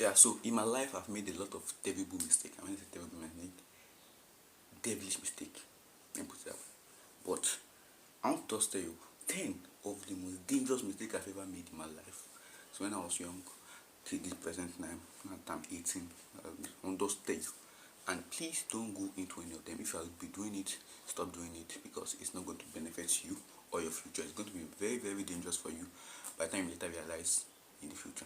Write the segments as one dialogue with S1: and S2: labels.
S1: Yeah, so in my life I've made a lot of terrible mistakes. I mean, it's a terrible mistake, devilish mistake. Let me put it that way. But I want to just tell you 10 of the most dangerous mistakes I've ever made in my life. So when I was young, till this present time, now that I'm 18, I want to just tell you. And please don't go into any of them. If you'll be doing it, stop doing it, because it's not going to benefit you or your future. It's going to be very, very dangerous for you by the time you later realize in the future.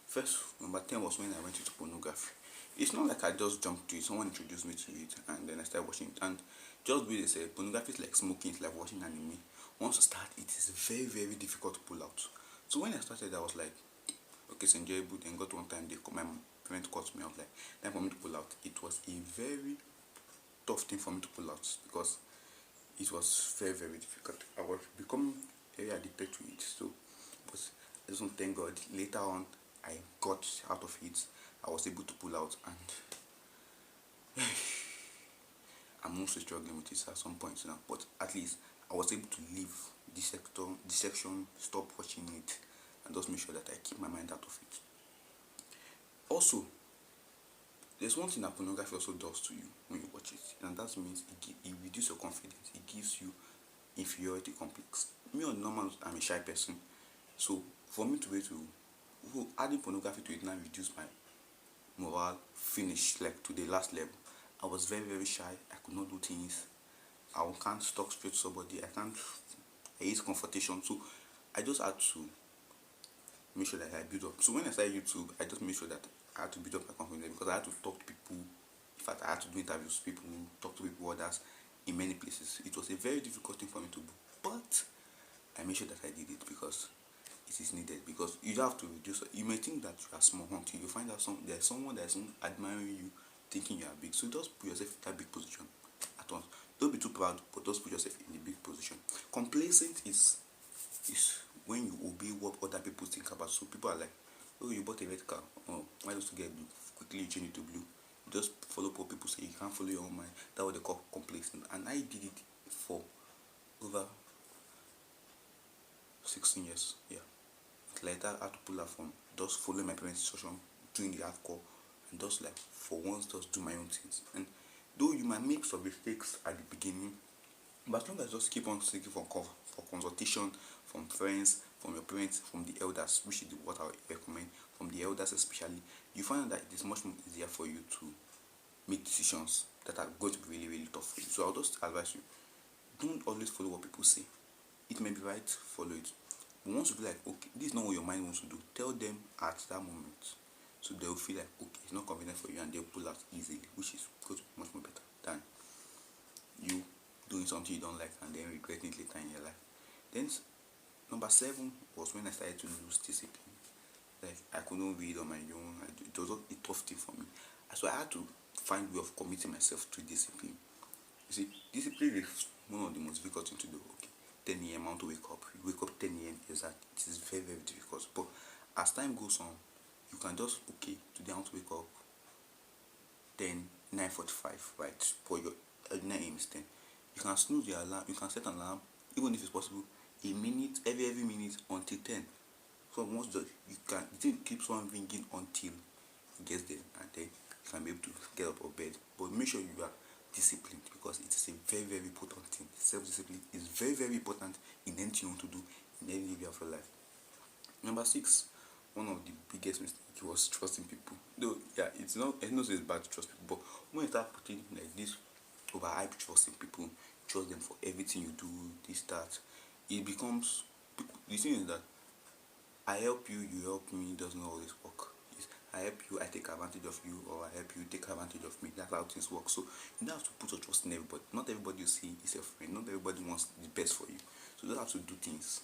S1: First, number 10 was when I went into pornography. It's not like I just jumped to it. Someone introduced me to it and then I started watching it. And just the way they say, pornography is like smoking, it's like watching anime. Once you start, it is very, very difficult to pull out. So when I started, I was like, okay, it's enjoyable. Then got one time, my parents caught me. I was like, time for me to pull out. It was a very tough thing for me to pull out because it was very, very difficult. I was becoming very addicted to it. So, but I just want to thank God. Later on, I got out of it. I was able to pull out, and I'm also struggling with it at some point now. But at least I was able to leave the section, stop watching it, and just make sure that I keep my mind out of it. Also, there's one thing that pornography also does to you when you watch it, and that means it reduces your confidence. It gives you inferiority complex. Me on normal, I'm a shy person, so for me to be able to adding pornography to it now reduce my morale, finish like to the last level. I was very, very shy. I could not do things. I can't talk straight to somebody. I hate confrontation. So I just had to make sure that I build up. So when I started YouTube, I just made sure that I had to build up my confidence because I had to talk to people. In fact, I had to do interviews with people, talk to people, others in many places. It was a very difficult thing for me to do, but I made sure that I did it because it is needed. Because you have to reduce. You may think that you are small until you find out there's someone that's admiring you, thinking you are big. So just put yourself in that big position at once. Don't be too proud, but just put yourself in the big position. Complacent is when you obey what other people think about. So people are like, oh, you bought a red car. Oh, why don't you get blue? Quickly you change it to blue. You just follow what people say. You can't follow your own mind. That's what they call complacent. And I did it for over 16 years. Yeah. Later I had to pull out from just following my parents' instruction, doing the hardcore, and just like for once just do my own things. And though you might make some mistakes at the beginning, but as long as you just keep on seeking for consultation from friends, from your parents, from the elders, which is what I recommend, from the elders especially, you find out that it is much more easier for you to make decisions that are going to be really, really tough for you. So I'll just advise you, don't always follow what people say. It may be right, follow it. But once you be like, okay, this is not what your mind wants to do, tell them at that moment. So they'll feel like, okay, it's not convenient for you, and they'll pull out easily, which is going to be much more better than you doing something you don't like and then regretting it later in your life. Then number 7 was when I started to lose discipline. Like I couldn't read on my own. It was a tough thing for me. So I had to find a way of committing myself to discipline. You see, discipline is one of the most difficult things to do. Okay, 10 a.m. I want to wake up. You wake up 10 a.m. exact. It is very, very difficult. But as time goes on, you can just, okay, today I want to wake up 9:45, right? For your 9 a.m. is 10. You can snooze your alarm. You can set an alarm, even if it's possible, a minute every minute until 10. So once you can, the thing keeps on ringing until it gets there, and then you can be able to get out of bed. But make sure you are disciplined, because it is a very, very important thing. Self-discipline is very, very important in anything you want to do in any area of your life. Number 6, one of the biggest mistakes was trusting people. Though yeah, it's not, I know it's bad to trust people, but when you start putting like this overhype trust in people, trust them for everything you do, this, that, it becomes, the thing is that I help you, you help me, doesn't always work. It's I help you, I take advantage of you, or I help you, take advantage of me. That's how things work. So you don't have to put your trust in everybody. Not everybody you see is your friend. Not everybody wants the best for you. So you don't have to do things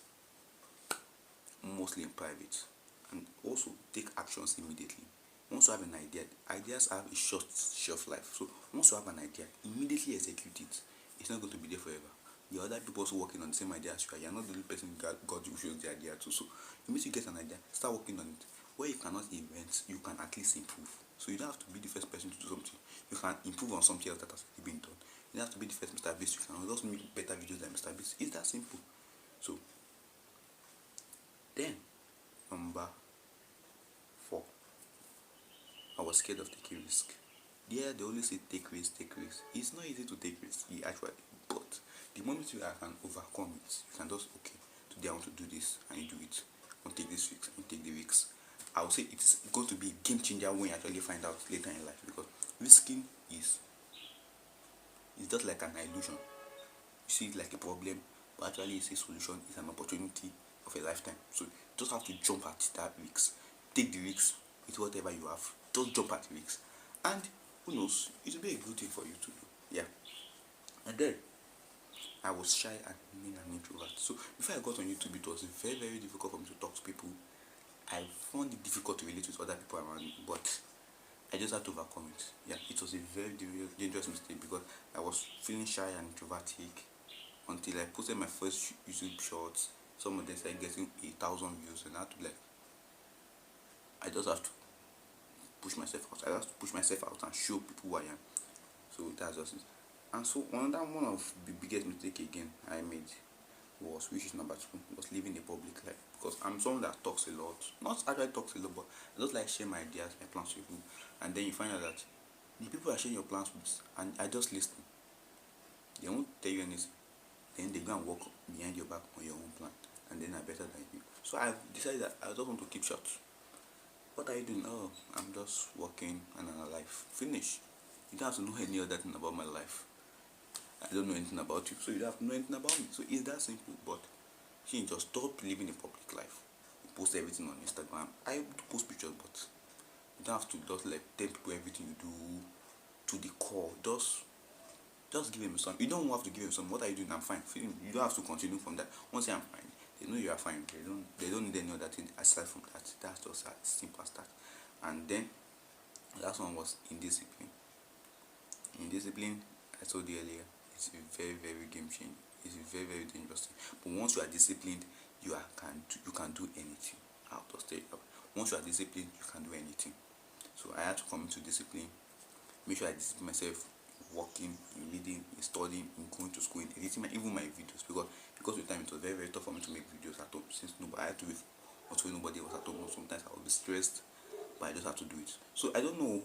S1: mostly in private, and also take actions immediately. Once you have an idea, ideas have a short shelf life. So once you have an idea, immediately execute it. It's not going to be there forever. The other people also working on the same idea as you are. You're not the only person God who shows the idea to. So immediately you get an idea, start working on it. Where you cannot invent, you can at least improve. So you don't have to be the first person to do something. You can improve on something else that has already been done. You don't have to be the first Mr. Beast. You can also make better videos than Mr. Beast. It's that simple. So then number 4 I was scared of taking risk. Yeah, they always say take risk, take risk. It's not easy to take risk, actually, but the moment you can overcome it, you can just, okay, today I want to do this, and you do it. I want to take this risk, and you take the risks. I would say it's going to be a game changer when you actually find out later in life, because risking is just like an illusion. You see it like a problem, but actually it's a solution, it's an opportunity of a lifetime. So you just have to jump at that risk. Take the risk with whatever you have. Just jump at the risk. And who knows, it will be a good thing for you to do. Yeah. And then I was shy and mean an introvert. So before I got on YouTube, it was very, very difficult for me to talk to people. I found it difficult to relate with other people around me, but I just had to overcome it. Yeah, it was a very dangerous mistake because I was feeling shy and introvertic until I posted my first YouTube shorts. Some of them started getting 1,000 views, and I had to I just have to push myself out. I have to push myself out and show people who I am. So that's just it. And so one of the biggest mistake again I made was, which is number 2, was living a public life, because I'm someone that talks a lot. Not actually talks a lot, but I just like share my ideas, my plans with people. And then you find out that the people are sharing your plans with, and I just listen. They won't tell you anything. Then they go and walk behind your back on your own plan, and then are better than you. So I've decided that I just want to keep short. What are you doing? Oh, I'm just working and I'm alive. Finish. You don't have to know any other thing about my life. I don't know anything about you, so you don't have to know anything about me. So it's that simple. But she just stop living a public life. You post everything on Instagram. I do post pictures, but you don't have to just like tell people everything you do to the core. Just give them some. You don't have to give them some. What are you doing? I'm fine. You don't have to continue from that. Once I'm fine, they know you are fine. They don't need any other thing aside from that. That's just as simple as that. And then the last one was indiscipline. Indiscipline, I told you earlier, it's a very, very game changer. It's a very, very dangerous thing. But once you are disciplined, you can do anything. I'll just tell you that. Once you are disciplined, you can do anything. So I had to come into discipline. Make sure I discipline myself, working, in reading, in studying, in going to school, in editing even my videos, because with time it was very, very tough for me to make videos at home, since I had to wait until nobody was at home. Sometimes I would be stressed, but I just have to do it. So I don't know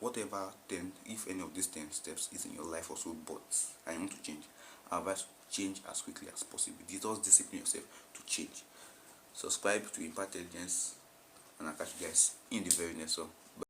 S1: whatever 10, if any of these 10 steps is in your life also, but I want to change. I advise change as quickly as possible. Just discipline yourself to change. Subscribe to Intelligence, and I'll catch you guys in the very next one.